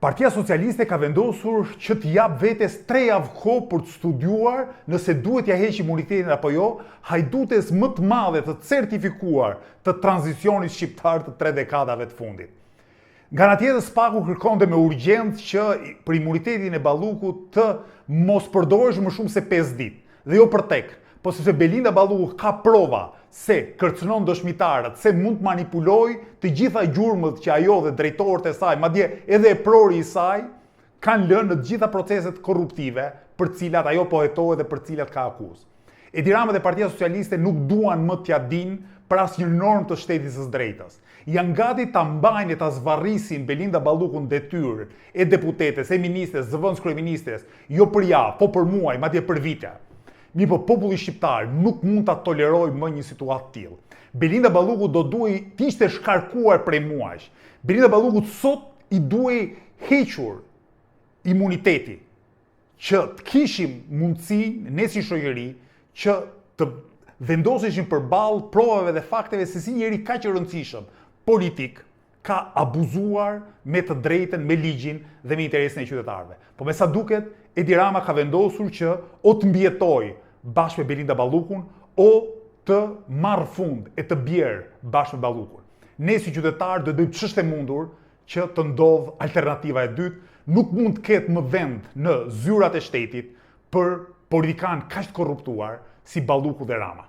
Partia Socialiste ka vendosur që të jap vetes 3 javë kohë për të studiuar nëse duhet ja heqë imunitetin apo jo, hajdutes më të madhe të certifikuar të tranzicionit shqiptar të 3 dekadave të fundit. Nga ana tjetër, SPAK-u kërkonte me urgjencë që për imunitetin e Ballukut të mos përdoresh më shumë se 5 ditë, dhe jo për tek, po sepse Belinda Balluku ka prova se kërcënon dëshmitarët, se mund të manipuloj të gjitha gjurmët që ajo dhe drejtorët e saj, madje edhe e prori i saj, kanë lënë në të gjitha proceset korruptive për cilat ajo po hetohet dhe për cilat ka akuzë. Edi Rama dhe Partia Socialiste nuk duan më t'ja dinë për asnjë normë të shtetit së drejtës. Janë gati ta mbajnë e ta zvarrisin Belinda Ballukun detyrë e deputetes, e ministres, zëvendës kryeministres, jo për javë, po për muaj, madje për vite. Mirë, po populli shqiptar nuk mund ta toleroj më një situatë tillë. Belinda Balluku do duhej të ishte shkarkuar prej muajsh. Belinda Balluku sot i duhej hequr imuniteti, që të kishim mundësi ne si shoqëri që të vendoseshim përballë provave dhe fakteve se si njëri kaq i rëndësishëm politik ka abuzuar me të drejtën, me ligjin dhe me interesin e qytetarëve. Po me sa duket, Edi Rama ka vendosur që o të mbjetoj bashkë me Belinda Ballukun, o të marrë fund e të bjerë bashkë me Ballukun. Ne si qytetarë do bëjmë ç'është e mundur që të ndodhë alternativa e dytë, nuk mund të ketë më vend në zyrat e shtetit për politikanë kaq të korruptuar si Balluku dhe Rama.